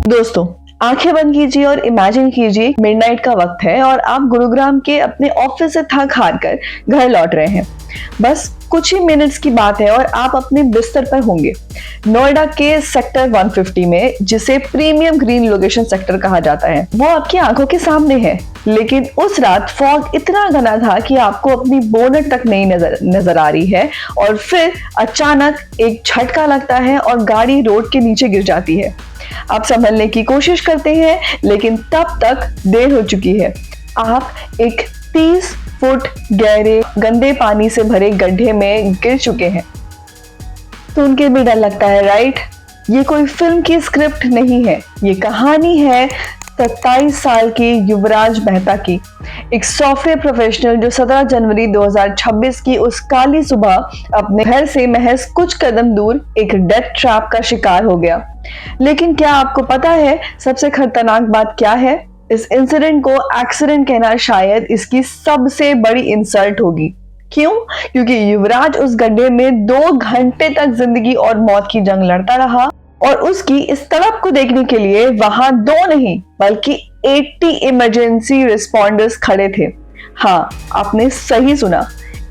दोस्तों, आंखें बंद कीजिए और इमेजिन कीजिए मिडनाइट का वक्त है और आप गुरुग्राम के अपने ऑफिस से थक हार कर घर लौट रहे हैं। बस कुछ ही मिनट्स की बात है और आप अपने बिस्तर पर होंगे। नोएडा के सेक्टर 150 में, जिसे प्रीमियम ग्रीन लोकेशन सेक्टर कहा जाता है, वो आपकी आंखों के सामने है। लेकिन उस रात फॉग इतना घना था कि आपको अपनी बोनट तक नहीं नजर आ रही है और फिर अचानक एक झटका लगता है और गाड़ी रोड के नीचे गिर जाती है। आप संभलने की कोशिश करते हैं, लेकिन तब तक देर हो चुकी है। आप एक 30 फुट गहरे गंदे पानी से भरे गड्ढे में गिर चुके हैं। तो उनके भी डर लगता है, राइट? ये कोई फिल्म की स्क्रिप्ट नहीं है, ये कहानी है 27 साल के युवराज मेहता की, एक सॉफ्टवेयर प्रोफेशनल जो 17 जनवरी 2026 की उस काली सुबह अपने घर से महज कुछ कदम दूर एक डेथ ट्रैप का शिकार हो गया। लेकिन क्या आपको पता है सबसे खतरनाक बात क्या है? इस इंसिडेंट को एक्सीडेंट कहना शायद इसकी सबसे बड़ी इंसल्ट होगी। क्यों? क्योंकि युवराज उस गड्ढे में 2 घंटे तक जिंदगी और मौत की जंग लड़ता रहा और उसकी इस तड़प को देखने के लिए वहां 2 नहीं बल्कि 80 इमरजेंसी रिस्पॉन्डर्स खड़े थे। हाँ, आपने सही सुना,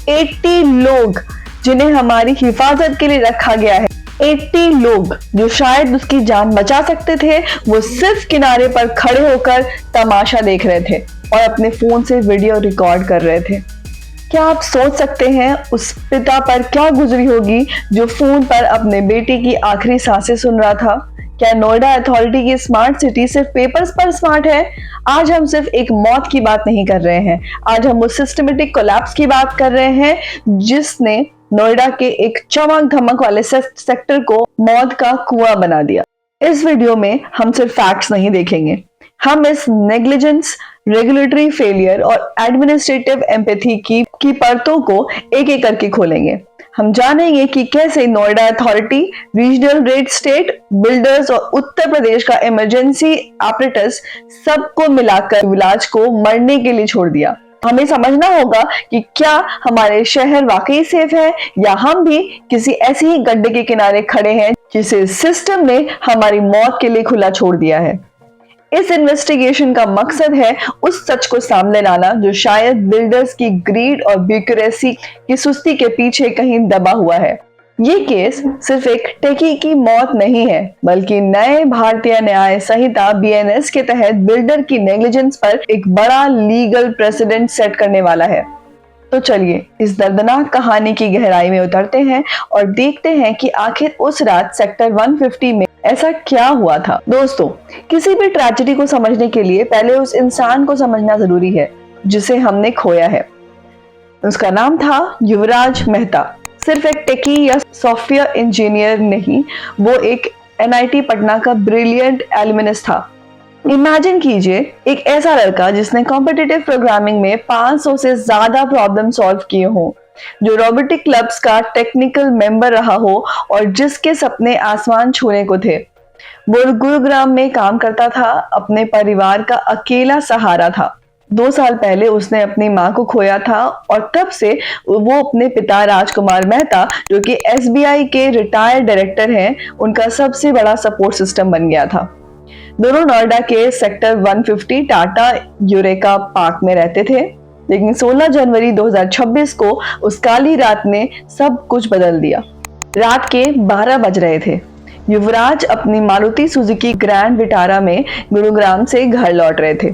80 लोग जिन्हें हमारी हिफाजत के लिए रखा गया है। 80 लोग जो शायद उसकी जान बचा सकते थे, वो सिर्फ किनारे पर खड़े होकर तमाशा देख रहे थे और अपने फोन से वीडियो रिकॉर्ड कर रहे थे। क्या आप सोच सकते हैं उस पिता पर क्या गुजरी होगी जो फोन पर अपने बेटे की आखिरी सांसें सुन रहा था? क्या नोएडा अथॉरिटी की स्मार्ट सिटी सिर्फ पेपर्स पर स्मार्ट है? आज हम सिर्फ एक मौत की बात नहीं कर रहे हैं, आज हम उस सिस्टमेटिक कोलैप्स की बात कर रहे हैं जिसने नोएडा के एक चमक धमक वाले सेक्टर को मौत का कुआं बना दिया। इस वीडियो में हम सिर्फ फैक्ट्स नहीं देखेंगे, हम इस नेग्लिजेंस, रेगुलेटरी फेलियर और एडमिनिस्ट्रेटिव एम्पैथी की परतों को एक एक करके खोलेंगे। हम जानेंगे कि कैसे Noida authority, regional red state builders और उत्तर प्रदेश का इमरजेंसी ऑपरेटर्स सबको मिलाकर विलाज को मरने के लिए छोड़ दिया। हमें समझना होगा कि क्या हमारे शहर वाकई सेफ है या हम भी किसी ऐसे ही गड्ढे के किनारे खड़े हैं जिसे सिस्टम ने हमारी मौत के लिए खुला छोड़ दिया है। इस इन्वेस्टिगेशन का मकसद है उस सच को सामने लाना जो शायद बिल्डर्स की ग्रीड और ब्यूरोक्रेसी की सुस्ती के पीछे कहीं दबा हुआ है। ये केस सिर्फ एक टेकी की मौत नहीं है, बल्कि नए भारतीय न्याय संहिता BNS के तहत बिल्डर की नेग्लिजेंस पर एक बड़ा लीगल प्रेसिडेंट सेट करने वाला है। तो चलिए इस दर्दनाक कहानी की गहराई में उतरते हैं और देखते हैं कि आखिर उस रात सेक्टर 150 में ऐसा क्या हुआ था। दोस्तों, किसी भी ट्रेजेडी को समझने के लिए पहले उस इंसान को समझना जरूरी है जिसे हमने खोया है। उसका नाम था युवराज मेहता। सिर्फ एक टेकी या सॉफ्टवेयर इंजीनियर नहीं, वो एक NIT पटना का ब्रिलियंट एल्यूमिनस था। इमेजिन कीजिए एक ऐसा लड़का जिसने कॉम्पिटिटिव प्रोग्रामिंग में 500 से ज्यादा प्रॉब्लम सॉल्व किए हों, जो रोबोटिक क्लब्स का टेक्निकल मेंबर रहा हो और जिसके सपने आसमान छूने को थे। वो गुरुग्राम में काम करता था, अपने परिवार का अकेला सहारा था। 2 साल पहले उसने अपनी मां को खोया था और तब से वो अपने पिता राजकुमार मेहता, जो कि SBI के रिटायर्ड डायरेक्टर हैं, उनका सबसे बड़ा सपोर्ट सिस्टम बन गया था। दोनों नोएडा के सेक्टर 150 टाटा यूरेका पार्क में रहते थे, लेकिन 16 जनवरी 2026 को उस काली रात ने सब कुछ बदल दिया। रात के 12 बज रहे थे। युवराज अपनी मारुति सुजुकी ग्रैंड विटारा में गुरुग्राम से घर लौट रहे थे।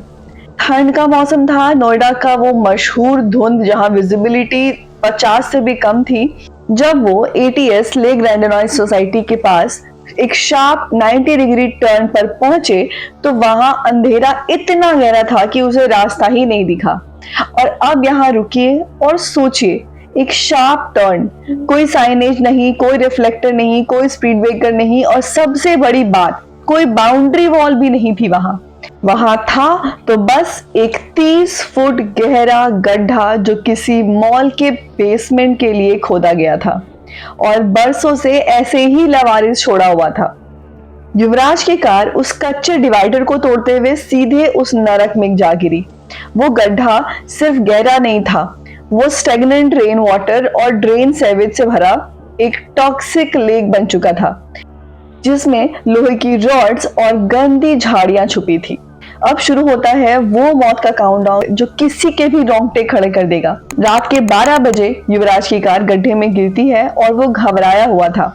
ठंड का मौसम था, नोएडा का वो मशहूर धुंध जहां विजिबिलिटी 50 से भी कम थी। जब वो ATS लेक रेंडनॉइज सोसाइटी के पास एक शार्प 90 डिग्री टर्न पर पहुंचे तो वहां अंधेरा इतना गहरा था कि उसे रास्ता ही नहीं दिखा। और अब यहाँ रुकिए और सोचिए, एक शार्प टर्न, कोई साइनेज नहीं, कोई रिफ्लेक्टर नहीं, कोई स्पीड ब्रेकर नहीं और सबसे बड़ी बात, कोई बाउंड्री वॉल भी नहीं थी। वहां था तो बस एक 30 फुट गहरा गड्ढा जो किसी मॉल के बेसमेंट के लिए खोदा गया था और बरसों से ऐसे ही लवारिस छोड़ा हुआ था। युवराज की कार उस कच्चे डिवाइडर को तोड़ते हुए सीधे उस नरक में जा गिरी। वो गड्ढा सिर्फ गहरा नहीं था, वो स्टेगनेंट रेन वाटर और ड्रेन सेवेज से भरा एक टॉक्सिक लेक बन चुका था। जिसमें लोहे की रॉड्स और गंदी झाड़ियां छुपी थी। अब शुरू होता है वो मौत का काउंटडाउन जो किसी के भी रोंगटे खड़े कर देगा। रात के 12 बजे युवराज की कार गड्ढे में गिरती है और वो घबराया हुआ था।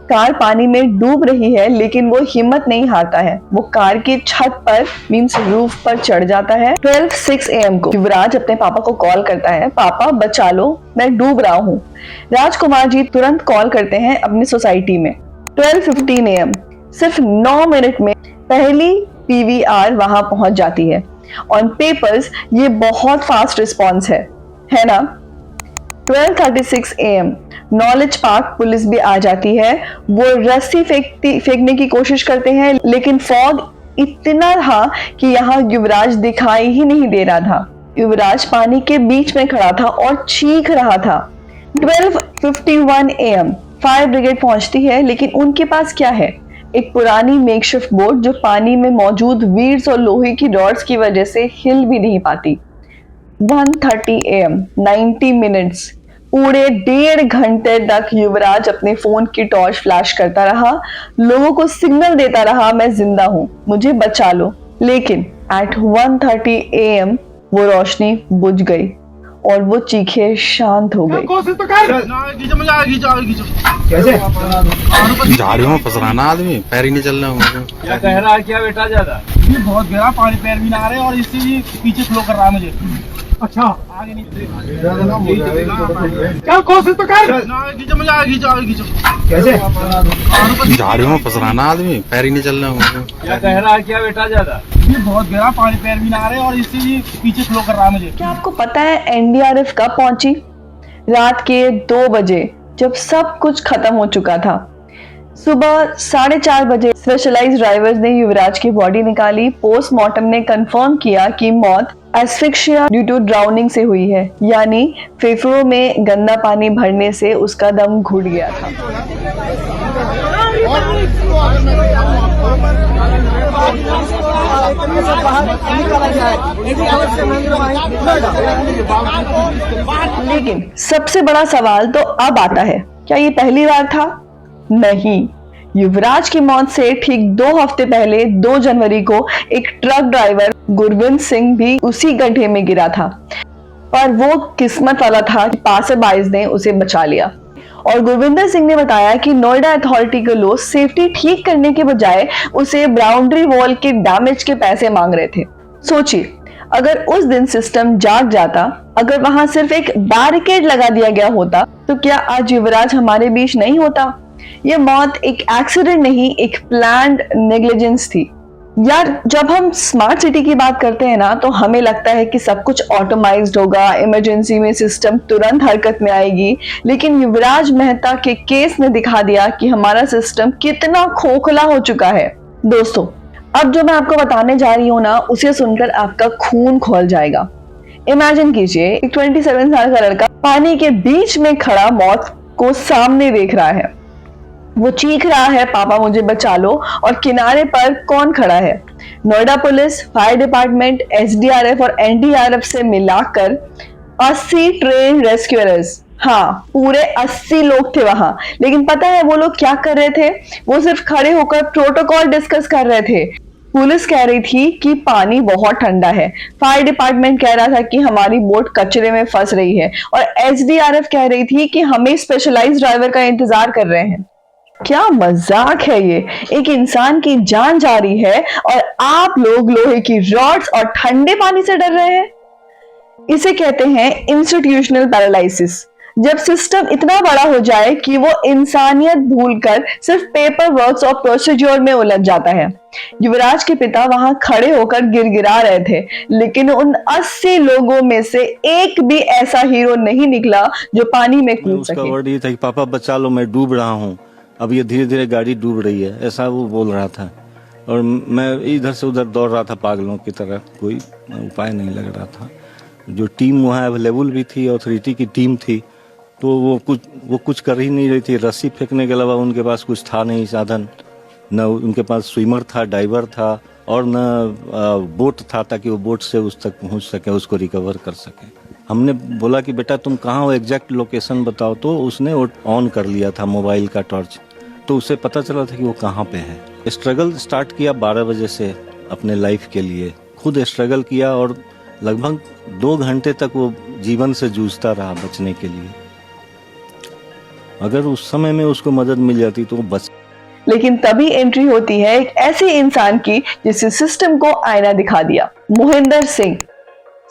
कार पानी में डूब रही है लेकिन वो हिम्मत नहीं हारता है। वो कार की छत पर मींस रूफ पर चढ़ जाता है। 12:06 AM को युवराज अपने पापा को कॉल करता है, पापा बचा लो, मैं डूब रहा हूँ। राजकुमार जी तुरंत कॉल करते हैं अपनी सोसाइटी में। 12:15 AM सिर्फ 9 मिनट में पहली PVR वहां पहुंच जाती है। ऑन पेपर्स ये बहुत फास्ट रिस्पॉन्स है ना। 12:36 AM नॉलेज पार्क पुलिस भी आ जाती है। वो रस्सी फेंकने की कोशिश करते हैं लेकिन फॉग इतना था कि यहाँ युवराज दिखाई ही नहीं दे रहा था। युवराज पानी के बीच में खड़ा था और चीख रहा था। 12:51 AM फायर ब्रिगेड पहुंचती है लेकिन उनके पास क्या है, एक पुरानी मेकशिफ्ट बोट जो पानी में मौजूद वीड्स और लोहे की रॉड्स की वजह से हिल भी नहीं पाती। 1:30 AM 90 मिनट्स पूरे 1.5 घंटे तक युवराज अपने फोन की टॉर्च फ्लैश करता रहा, लोगों को सिग्नल देता रहा मैं जिंदा हूं, मुझे बचा लो। लेकिन एट 1:30 AM वो रोशनी बुझ गई और वो चीखें शांत हो गई। झाड़ियों में फंस रहा ना आदमी, पैर ही नहीं चल रहा। क्या कह रहा है क्या बेटा? ज्यादा ये बहुत गहरा पानी, पैर भी ना आ रहे और इससे भी पीछे फ्लो कर रहा है मुझे। अच्छा आगे नहीं क्या कोशिश तो कर। कैसे झाड़ियों में फंस रहा ना आदमी, पैर ही नहीं चल रहा। क्या कह रहा है क्या बेटा? ज्यादा ये बहुत गहरा पानी, पैर भी ना आ रहे और इससे भी पीछे फ्लो कर रहा है मुझे। क्या आपको पता है NDRF कब पहुंची? रात के 2 बजे जब सब कुछ खत्म हो चुका था। सुबह 4:30 बजे स्पेशलाइज्ड ड्राइवर्स ने युवराज की बॉडी निकाली। पोस्टमार्टम ने कंफर्म किया कि मौत एस्फिक्सिया ड्यू टू ड्राउनिंग से हुई है, यानी फेफड़ों में गंदा पानी भरने से उसका दम घुट गया था। लेकिन सबसे बड़ा सवाल तो अब आता है, क्या ये पहली बार था? नहीं, युवराज की मौत से ठीक 2 हफ्ते पहले 2 जनवरी को एक ट्रक ड्राइवर गुरविंद सिंह भी उसी गड्ढे में गिरा था, पर वो किस्मत वाला था कि पासरबाइज ने उसे बचा लिया। और गुरविंदर सिंह ने बताया कि नोएडा अथॉरिटी के लोग सेफ्टी ठीक करने के बजाय उसे बाउंड्री वॉल के डैमेज के पैसे मांग रहे थे। सोचिए, अगर उस दिन सिस्टम जाग जाता, अगर वहां सिर्फ एक बैरिकेड लगा दिया गया होता, तो क्या आज युवराज हमारे बीच नहीं होता? यह मौत एक एक्सीडेंट नहीं, एक प्लान्ड नेग्लिजेंस थी। यार, जब हम स्मार्ट सिटी की बात करते हैं ना, तो हमें लगता है कि सब कुछ ऑटोमाइज्ड होगा, इमरजेंसी में सिस्टम तुरंत हरकत में आएगी। लेकिन युवराज मेहता के केस ने दिखा दिया कि हमारा सिस्टम कितना खोखला हो चुका है। दोस्तों, अब जो मैं आपको बताने जा रही हूँ ना, उसे सुनकर आपका खून खौल जाएगा। इमेजिन कीजिए, एक 27 साल का लड़का पानी के बीच में खड़ा मौत को सामने देख रहा है। वो चीख रहा है, पापा मुझे बचा लो। और किनारे पर कौन खड़ा है? Noida police, fire department, SDRF और NDRF से मिलाकर 80 ट्रेन रेस्क्यूअर्स। हाँ, पूरे 80 लोग थे वहां। लेकिन पता है वो लोग क्या कर रहे थे? वो सिर्फ खड़े होकर प्रोटोकॉल डिस्कस कर रहे थे। पुलिस कह रही थी कि पानी बहुत ठंडा है, फायर डिपार्टमेंट कह रहा था कि हमारी बोट कचरे में फंस रही है, और SDRF कह रही थी कि हमें स्पेशलाइज्ड ड्राइवर का इंतजार कर रहे हैं। क्या मजाक है ये? एक इंसान की जान जा रही है और आप लोग लोहे की रॉड्स और ठंडे पानी से डर रहे हैं। इसे कहते हैं इंस्टीट्यूशनल पैरालिसिस। जब सिस्टम इतना बड़ा हो जाए कि वो इंसानियत भूलकर सिर्फ पेपर वर्क्स और प्रोसीजर में उलझ जाता है। युवराज के पिता वहां खड़े होकर गिड़गिड़ा रहे थे, लेकिन उन 80 लोगों में से एक भी ऐसा हीरो नहीं निकला जो पानी में कूद सके। उसका वर्ड ये था कि पापा बचा लो, मैं डूब रहा हूँ, अब ये धीरे धीरे गाड़ी डूब रही है, ऐसा वो बोल रहा था। और मैं इधर से उधर दौड़ रहा था पागलों की तरह, कोई उपाय नहीं लग रहा था। जो टीम वहाँ अवेलेबल भी थी, अथॉरिटी की टीम थी, तो वो कुछ कर ही नहीं रही थी। रस्सी फेंकने के अलावा उनके पास कुछ था नहीं साधन, न उनके पास स्विमर था, डाइवर था, और न बोट था ताकि वो बोट से उस तक पहुँच सके, उसको रिकवर कर सके। हमने बोला कि बेटा तुम कहाँ हो, एग्जैक्ट लोकेशन बताओ, तो उसने ऑन कर लिया था मोबाइल का टॉर्च, तो उसे पता चला था कि वो कहाँ पे है। स्ट्रगल स्टार्ट किया 12 बजे से अपने लाइफ के लिए, खुद स्ट्रगल किया और लगभग 2 घंटे तक वो जीवन से जूझता रहा बचने के लिए। अगर उस समय में उसको मदद मिल जाती तो वो बच। लेकिन तभी एंट्री होती है एक ऐसे इंसान की जिसने सिस्टम को आईना दिखा दिया। मोहिंदर सिंह,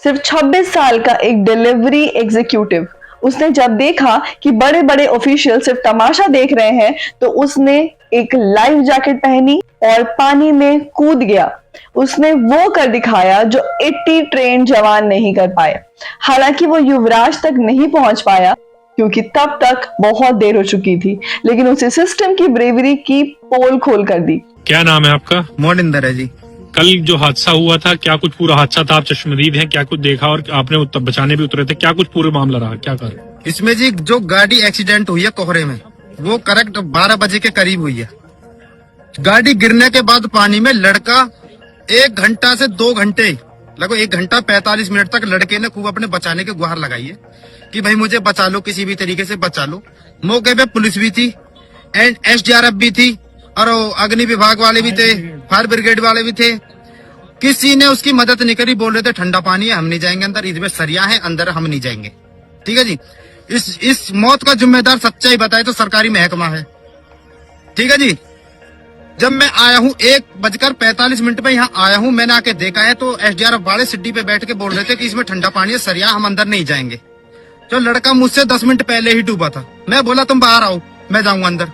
सिर्फ 26 साल का एक डिलीवरी एग्जीक्यूटिव। उसने जब देखा कि बड़े बड़े ऑफिशियल सिर्फ तमाशा देख रहे हैं तो उसने एक लाइफ जैकेट पहनी और पानी में कूद गया। उसने वो कर दिखाया जो 80 ट्रेन जवान नहीं कर पाए। हालांकि वो युवराज तक नहीं पहुंच पाया क्योंकि तब तक बहुत देर हो चुकी थी, लेकिन उसे सिस्टम की ब्रेवरी की पोल खोल कर दी। क्या नाम है आपका? मोनिंदर है जी। कल जो हादसा हुआ था, क्या कुछ पूरा हादसा था? आप चश्मदीद हैं, क्या कुछ देखा और आपने बचाने भी उतरे थे, क्या कुछ पूरा मामला रहा, क्या कर? इसमें जी जो गाड़ी एक्सीडेंट हुई है कोहरे में, वो करेक्ट 12 बजे के करीब हुई है। गाड़ी गिरने के बाद पानी में लड़का 1 घंटा से 2 घंटे, लगभग 1 घंटा 45 मिनट तक लड़के ने खूब अपने बचाने की गुहार लगाई है कि भाई मुझे बचा लो, किसी भी तरीके से बचा लो। मौके पे पुलिस भी थी एंड SDRF भी थी और अग्नि विभाग वाले भी थे, फायर ब्रिगेड वाले भी थे। किसी ने उसकी मदद नहीं करी। बोल रहे थे ठंडा पानी है, हम नहीं जाएंगे अंदर, इसमें सरिया है, अंदर हम नहीं जाएंगे। ठीक है जी। इस मौत का जिम्मेदार सच्चाई बताए तो सरकारी महकमा है। ठीक है जी। जब मैं आया हूँ 1:45 पे यहाँ आया हूँ, मैंने आके देखा है तो SDRF वाले सिड्डी पे बैठ के बोल रहे थे कि इसमें ठंडा पानी है, सरिया, हम अंदर नहीं जाएंगे। जो लड़का मुझसे 10 मिनट पहले ही डूबा था, मैं बोला तुम बाहर आओ, मैं जाऊंगा अंदर।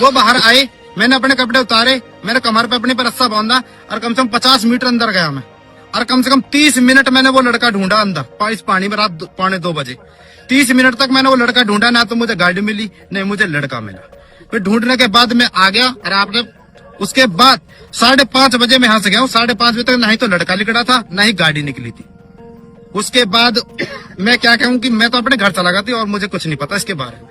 वो बाहर आए, मैंने अपने कपड़े उतारे, मेरे कमर पे अपने पर रस्सा बांधा और कम से कम 50 मीटर अंदर गया मैं। और कम से कम 30 मिनट मैंने वो लड़का ढूंढा अंदर इस पानी में, रात 2:45 बजे। 30 मिनट तक मैंने वो लड़का ढूंढा, ना तो मुझे गाड़ी मिली नहीं मुझे लड़का मिला। फिर ढूंढने के बाद मैं आ गया और आपने उसके बाद 5:30 बजे मैं यहाँ से गया हूँ। 5:30 बजे तक नहीं तो लड़का लिखड़ा था, ना ही गाड़ी निकली थी। उसके बाद मैं क्या कहूँ कि मैं तो अपने घर चला गया थी और मुझे कुछ नहीं पता इसके बारे में।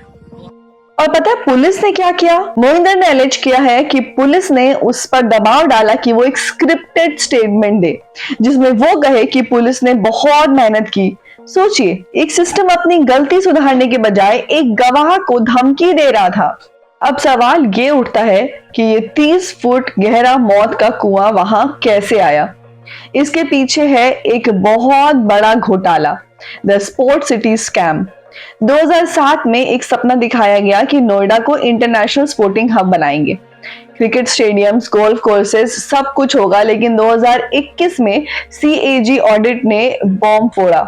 और पता है पुलिस ने क्या किया? मोहिंदर ने एलिज किया है कि पुलिस ने उस पर दबाव डाला कि वो एक स्क्रिप्टेड स्टेटमेंट दे जिसमें वो कहे कि पुलिस ने बहुत मेहनत की। सोचिए, एक सिस्टम अपनी गलती सुधारने के बजाय एक गवाह को धमकी दे रहा था। अब सवाल ये उठता है कि ये 30 फुट गहरा मौत का कुआं वहां कैसे आया? इसके पीछे है एक बहुत बड़ा घोटाला, द स्पोर्ट सिटी स्कैम। 2007 में एक सपना दिखाया गया कि नोएडा को इंटरनेशनल स्पोर्टिंग हब बनाएंगे, क्रिकेट स्टेडियम्स, गोल्फ कोर्सेज, सब कुछ होगा। लेकिन 2021 में CAG ऑडिट ने बॉम्ब फोड़ा।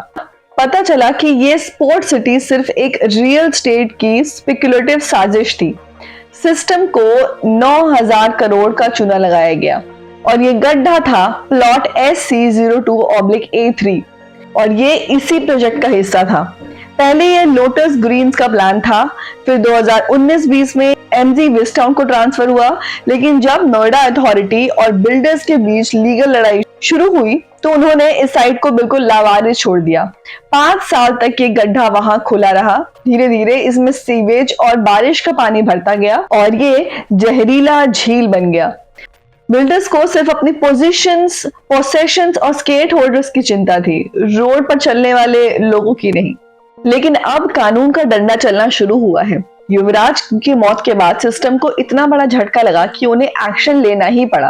पता चला कि ये स्पोर्ट सिटी सिर्फ एक रियल स्टेट की स्पेकुलेटिव साजिश थी। सिस्टम को 9,000 करोड़ का चूना लगाया गया और ये गड्ढा था प्लॉट SC02/A3 और ये इसी प्रोजेक्ट का हिस्सा था। पहले ये लोटस ग्रीन्स का प्लान था, फिर 2019-20 में MG वेस्टाउन को ट्रांसफर हुआ। लेकिन जब नोएडा अथॉरिटी और बिल्डर्स के बीच लीगल लड़ाई शुरू हुई तो उन्होंने इस साइट को बिल्कुल लावारिस छोड़ दिया। 5 साल तक ये गड्ढा वहां खुला रहा। धीरे धीरे इसमें सीवेज और बारिश का पानी भरता गया और ये जहरीला झील बन गया। बिल्डर्स को सिर्फ अपनी पोसेशंस और स्केट होल्डर्स की चिंता थी, रोड पर चलने वाले लोगों की नहीं। लेकिन अब कानून का डंडा चलना शुरू हुआ है। युवराज की मौत के बाद सिस्टम को इतना बड़ा झटका लगा कि उन्हें एक्शन लेना ही पड़ा।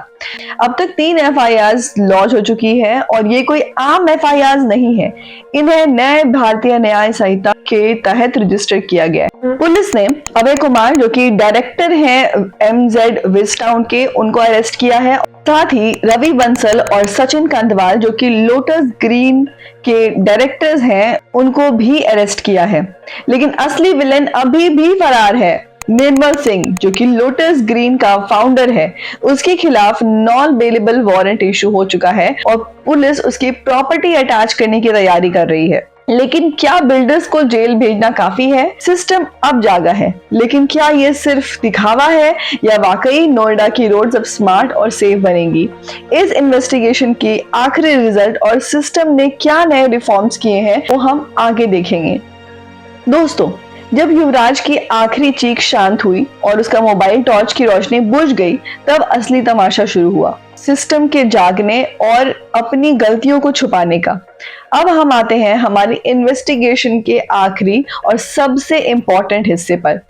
अब तक 3 FIRs लॉन्च हो चुकी है और ये कोई आम FIRs नहीं है, इन्हें नए भारतीय न्याय संहिता के तहत रजिस्टर किया गया है। पुलिस ने अभय कुमार जो कि डायरेक्टर हैं MZ वेस्टाउन के, उनको अरेस्ट किया है। साथ ही रवि बंसल और सचिन कंदवाल जो कि लोटस ग्रीन के डायरेक्टर्स हैं, उनको भी अरेस्ट किया है। लेकिन असली विलेन अभी भी फरार है। निर्मल सिंह जो कि लोटस ग्रीन का फाउंडर है, उसके खिलाफ नॉन बेलेबल वारंट इशू हो चुका है और पुलिस उसकी प्रॉपर्टी अटैच करने की तैयारी कर रही है। लेकिन क्या बिल्डर्स को जेल भेजना काफी है? सिस्टम अब जागा है, लेकिन क्या ये सिर्फ दिखावा है या वाकई नोएडा की रोड्स अब स्मार्ट और सेफ बनेंगी? इस इन्वेस्टिगेशन की आखिरी रिजल्ट और सिस्टम ने क्या नए रिफॉर्म्स किए हैं वो हम आगे देखेंगे। दोस्तों, जब युवराज की आखिरी चीख शांत हुई और उसका मोबाइल टॉर्च की रोशनी बुझ गई, तब असली तमाशा शुरू हुआ, सिस्टम के जागने और अपनी गलतियों को छुपाने का। अब हम आते हैं हमारी इन्वेस्टिगेशन के आखिरी और सबसे इंपॉर्टेंट हिस्से पर।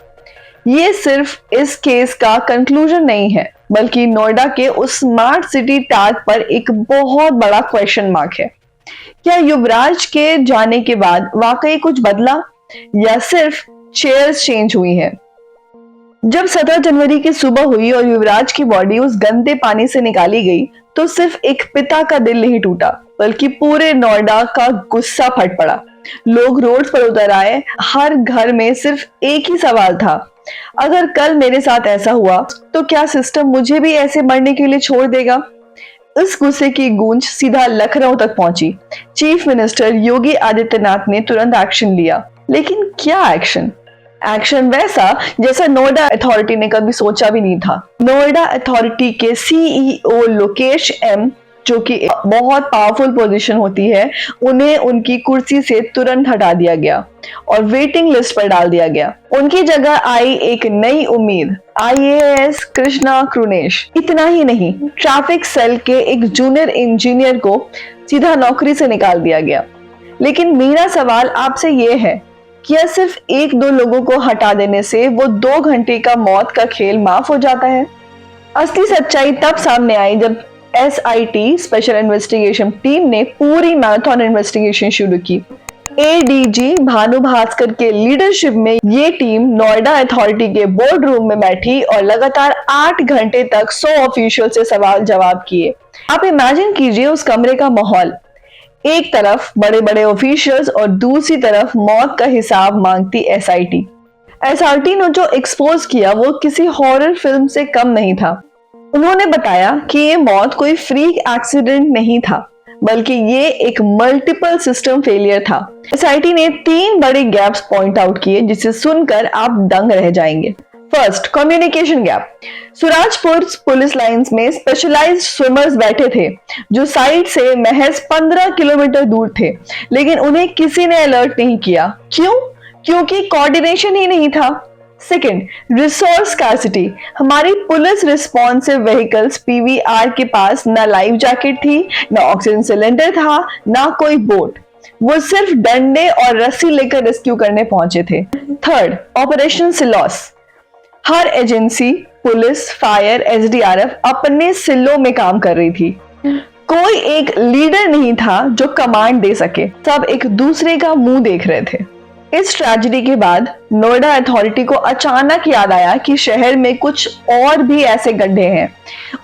ये सिर्फ इस केस का कंक्लूजन नहीं है, बल्कि नोएडा के उस स्मार्ट सिटी टैग पर एक बहुत बड़ा क्वेश्चन मार्क है। क्या युवराज के जाने के बाद वाकई कुछ बदला या सिर्फ चेयर्स चेंज हुई हैं? जब 17 जनवरी की सुबह हुई और युवराज की बॉडी उस गंदे पानी से निकाली गई तो सिर्फ एक पिता का दिल नहीं टूटा, बल्कि पूरे नोएडा का गुस्सा फट पड़ा। लोग रोड पर उतर आए। हर घर में सिर्फ एक ही सवाल था, अगर कल मेरे साथ ऐसा हुआ तो क्या सिस्टम मुझे भी ऐसे मरने के लिए छोड़ देगा? इस गुस्से की गूंज सीधा लखनऊ तक पहुंची। चीफ मिनिस्टर योगी आदित्यनाथ ने तुरंत एक्शन लिया, लेकिन क्या एक्शन? एक्शन वैसा जैसा नोएडा अथॉरिटी ने कभी सोचा भी नहीं था। नोएडा अथॉरिटी के सीईओ लोकेश एम, जो कि बहुत पावरफुल पोजीशन होती है, उन्हें उनकी कुर्सी से तुरंत हटा दिया गया और वेटिंग लिस्ट पर डाल दिया गया। उनकी जगह आई एक नई उम्मीद, IAS कृष्णा कृनेश। इतना ही नहीं, ट्रैफिक सेल के एक जूनियर इंजीनियर को सीधा नौकरी से निकाल दिया गया। लेकिन मेरा सवाल आपसे ये है, क्या सिर्फ 1-2 लोगों को हटा देने से वो 2 घंटे का मौत का खेल माफ हो जाता है? असली सच्चाई तब सामने आई जब SIT स्पेशल इन्वेस्टिगेशन टीम ने पूरी मैराथन इन्वेस्टिगेशन शुरू की। ADG भानु भास्कर के लीडरशिप में ये टीम नोएडा अथॉरिटी के बोर्ड रूम में बैठी और लगातार 8 घंटे तक 100 ऑफिशियल से सवाल जवाब किए। आप इमेजिन कीजिए उस कमरे का माहौल, एक तरफ बड़े बड़े ऑफिशियल्स और दूसरी तरफ मौत का हिसाब मांगती SRT ने जो एक्सपोज किया वो किसी हॉरर फिल्म से कम नहीं था। उन्होंने बताया कि ये मौत कोई फ्रीक एक्सीडेंट नहीं था, बल्कि ये एक मल्टीपल सिस्टम फेलियर था। SIT ने 3 बड़े गैप्स पॉइंट आउट किए जिसे सुनकर आप दंग रह जाएंगे। First, communication gap. Surajpur police lines में स्पेशलाइज्ड स्विमर्स बैठे थे जो साइट से महज 15 किलोमीटर दूर थे, लेकिन उन्हें किसी ने अलर्ट नहीं किया। क्यों? क्योंकि कोऑर्डिनेशन ही नहीं था। Second, resource scarcity. हमारी पुलिस रिस्पॉन्सिव व्हीकल्स PVR के पास ना लाइफ जैकेट थी, ना ऑक्सीजन सिलेंडर था, ना कोई बोट। वो सिर्फ डंडे और रस्सी लेकर रेस्क्यू करने पहुंचे थे। Third, operation silos. हर एजेंसी, पुलिस, फायर, SDRF अपने सिलों में काम कर रही थी। कोई एक लीडर नहीं था जो कमांड दे सके, सब एक दूसरे का मुंह देख रहे थे। इस ट्रेजेडी के बाद नोएडा अथॉरिटी को अचानक याद आया कि शहर में कुछ और भी ऐसे गड्ढे हैं।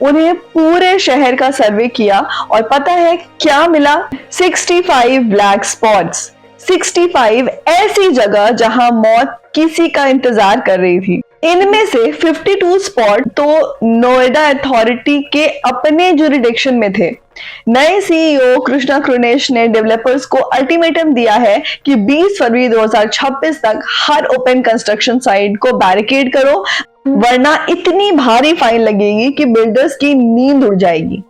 उन्हें पूरे शहर का सर्वे किया और पता है क्या मिला? 65 ब्लैक स्पॉट्स। 65 ऐसी जगह जहां मौत किसी का इंतजार कर रही थी। इनमें से 52 स्पॉट तो नोएडा अथॉरिटी के अपने जुरिडिक्शन में थे। नए CEO कृष्णा कृनेश ने डेवलपर्स को अल्टीमेटम दिया है कि 20 फरवरी 2026 तक हर ओपन कंस्ट्रक्शन साइट को बैरिकेड करो, वरना इतनी भारी फाइन लगेगी कि बिल्डर्स की नींद उड़ जाएगी।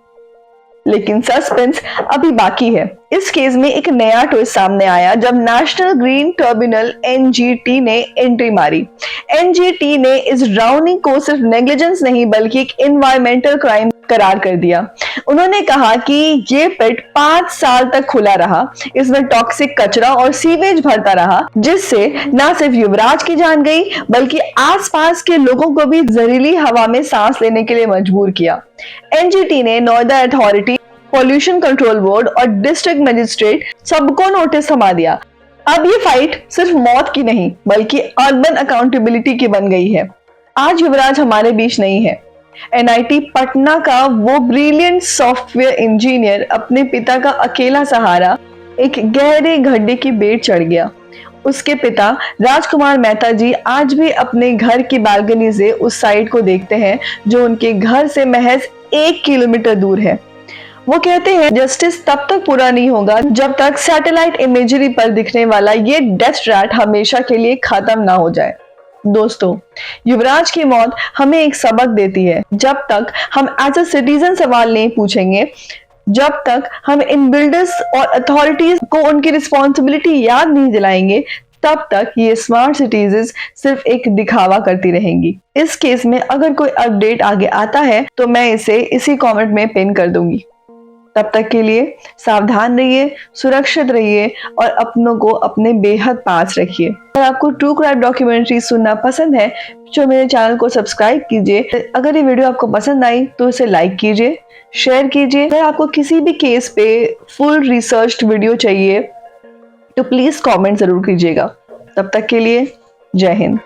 लेकिन सस्पेंस अभी बाकी है। इस केस में एक नया ट्विस्ट सामने आया जब नेशनल ग्रीन ट्रिब्यूनल NGT ने एंट्री मारी। NGT ने इस ड्राउनिंग को सिर्फ नेग्लिजेंस नहीं बल्कि एक एनवायरमेंटल क्राइम करार कर दिया। उन्होंने कहा कि ये पिट 5 साल तक खुला रहा, इसमें टॉक्सिक कचरा और सीवेज भरता रहा, जिससे न सिर्फ युवराज की जान गई बल्कि आसपास के लोगों को भी जहरीली हवा में सांस लेने के लिए मजबूर किया। NGT ने Noida authority, pollution control board और डिस्ट्रिक्ट मजिस्ट्रेट सबको नोटिस थमा दिया। अब ये फाइट सिर्फ मौत की नहीं बल्कि अर्बन अकाउंटेबिलिटी की बन गई है। आज युवराज हमारे बीच नहीं है। NIT पटना का वो ब्रिलियंट सॉफ्टवेयर इंजीनियर अपने पिता का अकेला सहारा एक गहरे गड्ढे की बेट चढ़ गया। उसके पिता राजकुमार मेहता जी आज भी अपने घर की बालकनी से उस साइट को देखते हैं जो उनके घर से महज 1 किलोमीटर दूर है। वो कहते हैं जस्टिस तब तक पूरा नहीं होगा जब तक सैटेलाइट इमेजरी पर दिखने वाला ये डेथ ट्रैप हमेशा के लिए खत्म ना हो जाए। दोस्तों, युवराज की मौत हमें एक सबक देती है। जब तक हम एज अ सिटीजन सवाल नहीं पूछेंगे, जब तक हम इन बिल्डर्स और अथॉरिटीज को उनकी रिस्पॉन्सिबिलिटी याद नहीं दिलाएंगे, तब तक ये स्मार्ट सिटीज सिर्फ एक दिखावा करती रहेंगी। इस केस में अगर कोई अपडेट आगे आता है तो मैं इसे इसी कमेंट में पिन कर दूंगी। तब तक के लिए सावधान रहिए, सुरक्षित रहिए और अपनों को अपने बेहद पास रखिए। अगर आपको ट्रू क्राइम डॉक्यूमेंट्री सुनना पसंद है, बच्चों मेरे चैनल को सब्सक्राइब कीजिए। अगर ये वीडियो आपको पसंद आई तो इसे लाइक कीजिए, शेयर कीजिए। अगर आपको किसी भी केस पे फुल रिसर्च्ड वीडियो चाहिए तो प्लीज कमेंट जरूर कीजिएगा। तब तक के लिए जय हिंद।